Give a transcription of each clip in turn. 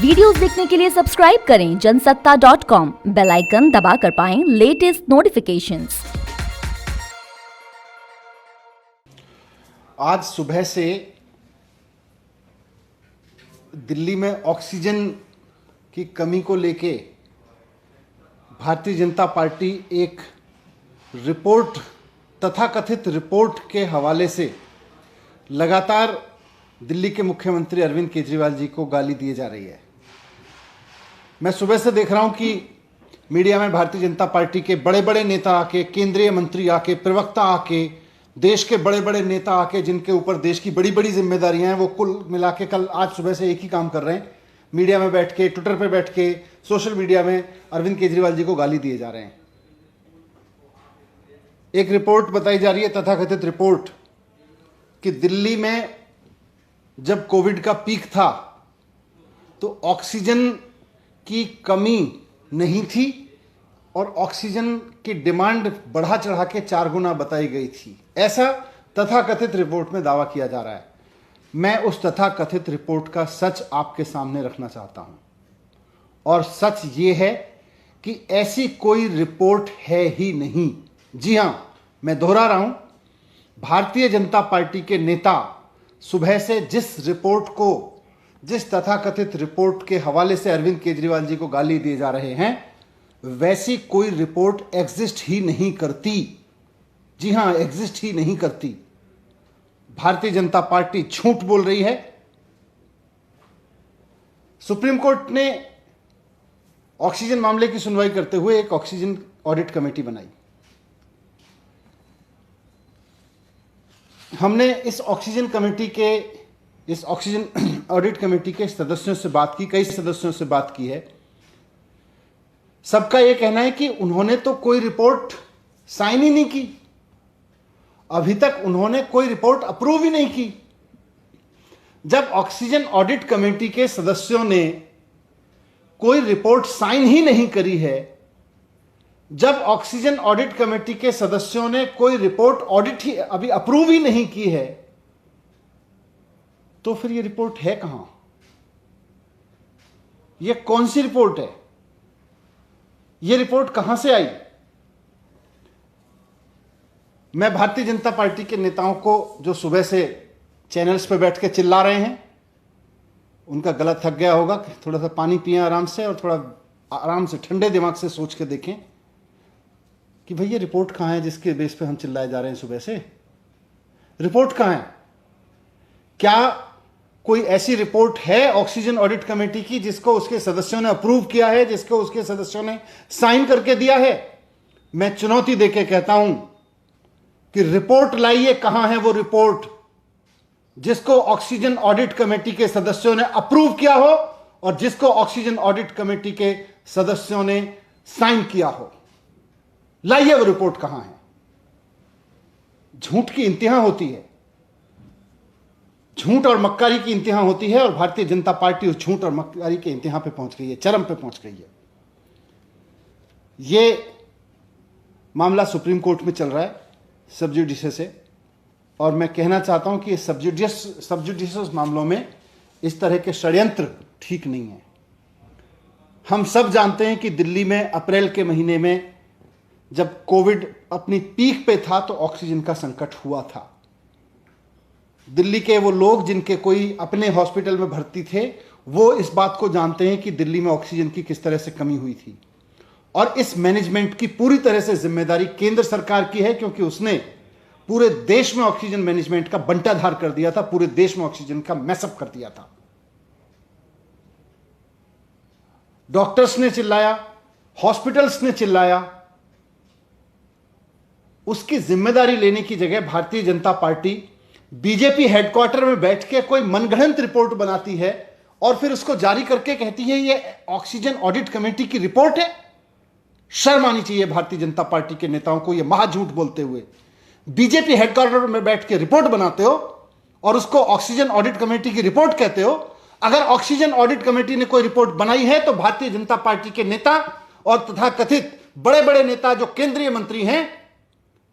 Videos देखने के लिए सब्सक्राइब करें जनसत्ता.com, बेल आइकन दबाकर पाएं लेटेस्ट नोटिफिकेशंस। आज सुबह से दिल्ली में ऑक्सीजन की कमी को लेके भारतीय जनता पार्टी एक रिपोर्ट, तथाकथित रिपोर्ट के हवाले से लगातार दिल्ली के मुख्यमंत्री अरविंद केजरीवाल जी को गाली दिए जा रही है। मैं सुबह से देख रहा हूं कि मीडिया में भारतीय जनता पार्टी के बड़े बड़े नेता आके, केंद्रीय मंत्री आके, प्रवक्ता आके, देश के बड़े बड़े नेता आके, जिनके ऊपर देश की बड़ी बड़ी जिम्मेदारियां हैं, वो कुल मिला के कल आज सुबह से एक ही काम कर रहे हैं, मीडिया में बैठ के, ट्विटर पे बैठ के, सोशल मीडिया में अरविंद केजरीवाल जी को गाली दिए जा रहे हैं। एक रिपोर्ट बताई जा रही है, तथाकथित रिपोर्ट, कि दिल्ली में जब कोविड का पीक था तो ऑक्सीजन की कमी नहीं थी और ऑक्सीजन की डिमांड बढ़ा चढ़ा के 4 गुना बताई गई थी। ऐसा तथाकथित रिपोर्ट में दावा किया जा रहा है। मैं उस तथाकथित रिपोर्ट का सच आपके सामने रखना चाहता हूं, और सच ये है कि ऐसी कोई रिपोर्ट है ही नहीं। जी हां, मैं दोहरा रहा हूं, भारतीय जनता पार्टी के नेता सुबह से जिस तथाकथित रिपोर्ट के हवाले से अरविंद केजरीवाल जी को गाली दिए जा रहे हैं, वैसी कोई रिपोर्ट एग्जिस्ट ही नहीं करती। जी हां, एग्जिस्ट ही नहीं करती। भारतीय जनता पार्टी झूठ बोल रही है। सुप्रीम कोर्ट ने ऑक्सीजन मामले की सुनवाई करते हुए एक ऑक्सीजन ऑडिट कमेटी बनाई। हमने इस ऑक्सीजन ऑडिट कमेटी के सदस्यों से बात की, कई सदस्यों से बात की है। सबका यह कहना है कि उन्होंने तो कोई रिपोर्ट साइन ही नहीं की, अभी तक उन्होंने कोई रिपोर्ट अप्रूव ही नहीं की। जब ऑक्सीजन ऑडिट कमेटी के सदस्यों ने कोई रिपोर्ट साइन ही नहीं करी है, जब ऑक्सीजन ऑडिट कमेटी के सदस्यों ने कोई रिपोर्ट ऑडिट ही अभी अप्रूव ही नहीं की है, तो फिर ये रिपोर्ट है कहां? ये कौन सी रिपोर्ट है? ये रिपोर्ट कहां से आई? मैं भारतीय जनता पार्टी के नेताओं को, जो सुबह से चैनल्स पे बैठ के चिल्ला रहे हैं, उनका गला थक गया होगा, थोड़ा सा पानी पिएं आराम से, और थोड़ा आराम से ठंडे दिमाग से सोच के देखें कि भाई ये रिपोर्ट कहां है जिसके बेस पे हम चिल्लाए जा रहे हैं सुबह से। रिपोर्ट कहां है? क्या कोई ऐसी रिपोर्ट है ऑक्सीजन ऑडिट कमेटी की जिसको उसके सदस्यों ने अप्रूव किया है, जिसको उसके सदस्यों ने साइन करके दिया है? मैं चुनौती देके कहता हूं कि रिपोर्ट लाइए। कहां है वो रिपोर्ट जिसको ऑक्सीजन ऑडिट कमेटी के सदस्यों ने अप्रूव किया हो और जिसको ऑक्सीजन ऑडिट कमेटी के सदस्यों ने साइन किया हो? लाइए वो रिपोर्ट कहां है। झूठ की इंतहा होती है, झूठ और मक्कारी की इंतहा होती है, और भारतीय जनता पार्टी उस झूठ और मक्कारी के इंतहा पे पहुंच गई है, चरम पे पहुंच गई है। ये मामला सुप्रीम कोर्ट में चल रहा है सब जुडिस से, और मैं कहना चाहता हूं कि ये सब जुडिशियस मामलों में इस तरह के षड्यंत्र ठीक नहीं है। हम सब जानते हैं कि दिल्ली में अप्रैल के महीने में जब कोविड अपनी पीक पे था तो ऑक्सीजन का संकट हुआ था। दिल्ली के वो लोग जिनके कोई अपने हॉस्पिटल में भर्ती थे, वो इस बात को जानते हैं कि दिल्ली में ऑक्सीजन की किस तरह से कमी हुई थी, और इस मैनेजमेंट की पूरी तरह से जिम्मेदारी केंद्र सरकार की है, क्योंकि उसने पूरे देश में ऑक्सीजन मैनेजमेंट का बंटाधार कर दिया था, पूरे देश में ऑक्सीजन का मैसअप कर दिया था। डॉक्टर्स ने चिल्लाया, हॉस्पिटल्स ने चिल्लाया, उसकी जिम्मेदारी लेने की जगह Bharatiya Janata party BJP headquarter में बैठ के कोई मनगढ़ंत रिपोर्ट बनाती है और फिर उसको जारी करके कहती है ये ऑक्सीजन ऑडिट कमेटी की रिपोर्ट है। शर्म आनी चाहिए भारतीय जनता पार्टी के नेताओं को, ये महाझूठ बोलते हुए। बीजेपी हेडक्वार्टर में बैठ के रिपोर्ट बनाते हो और उसको ऑक्सीजन ऑडिट कमेटी की रिपोर्ट कहते हो। अगर ऑक्सीजन ऑडिट कमेटी ने कोई रिपोर्ट बनाई है तो भारतीय जनता पार्टी के नेता और तथाकथित बड़े बड़े नेता जो केंद्रीय मंत्री हैं,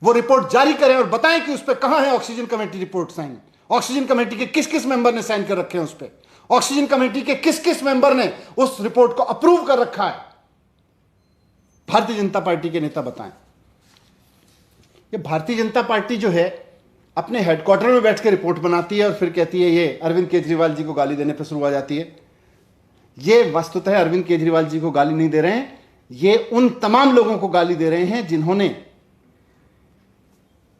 वो रिपोर्ट जारी करें और बताएं कि उस पर कहां है oxygen committee report sign. Oxygen committee के किस किस मेंबर ने साइन कर रखे हैं उस पर, ऑक्सीजन कमेटी के किस किस मेंबर ने उस रिपोर्ट को अप्रूव कर रखा है? भारतीय जनता पार्टी के नेता बताएं। ये भारतीय जनता पार्टी जो है अपने हेडक्वार्टर में बैठ के रिपोर्ट बनाती है और फिर कहती है ये अरविंद केजरीवाल जी को गाली देने पर शुरू हो जाती है। ये वस्तुतः अरविंद केजरीवाल जी को गाली नहीं दे रहे हैं, ये उन तमाम लोगों को गाली दे रहे हैं जिन्होंने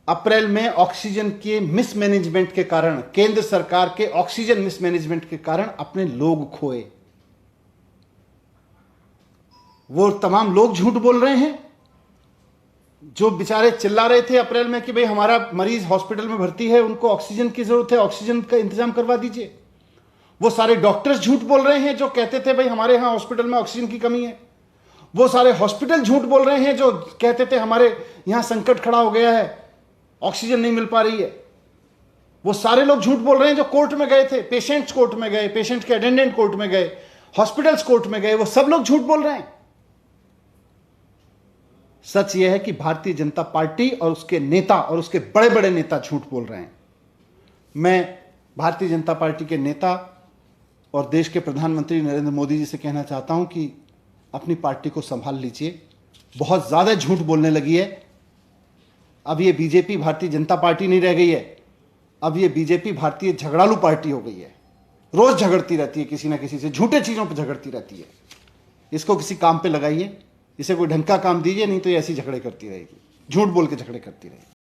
अप्रैल में ऑक्सीजन के मिसमैनेजमेंट के कारण, केंद्र सरकार के ऑक्सीजन मिसमैनेजमेंट के कारण अपने लोग खोए। वो तमाम लोग झूठ बोल रहे हैं जो बेचारे चिल्ला रहे थे अप्रैल में कि भाई हमारा मरीज हॉस्पिटल में भर्ती है, उनको ऑक्सीजन की जरूरत है, ऑक्सीजन का इंतजाम करवा दीजिए। वो सारे डॉक्टर्स झूठ बोल रहे हैं जो कहते थे भाई हमारे यहां हॉस्पिटल में ऑक्सीजन की कमी है। वो सारे हॉस्पिटल झूठ बोल रहे हैं जो कहते थे हमारे यहां संकट खड़ा हो गया है, ऑक्सीजन नहीं मिल पा रही है। वो सारे लोग झूठ बोल रहे हैं जो कोर्ट में गए थे, पेशेंट्स कोर्ट में गए, पेशेंट के अटेंडेंट कोर्ट में गए, हॉस्पिटल्स कोर्ट में गए, वो सब लोग झूठ बोल रहे हैं। सच यह है कि भारतीय जनता पार्टी और उसके नेता और उसके बड़े बड़े नेता झूठ बोल रहे हैं। मैं भारतीय जनता पार्टी के नेता और देश के प्रधानमंत्री नरेंद्र मोदी जी से कहना चाहता हूं कि अपनी पार्टी को संभाल लीजिए, बहुत ज्यादा झूठ बोलने लगी है। अब ये बीजेपी भारतीय जनता पार्टी नहीं रह गई है, अब ये बीजेपी भारतीय झगड़ालू पार्टी हो गई है। रोज झगड़ती रहती है किसी ना किसी से, झूठे चीजों पर झगड़ती रहती है। इसको किसी काम पे लगाइए, इसे कोई ढंग का काम दीजिए, नहीं तो ये ऐसी झगड़े करती रहेगी, झूठ बोल के झगड़े करती रहेगी।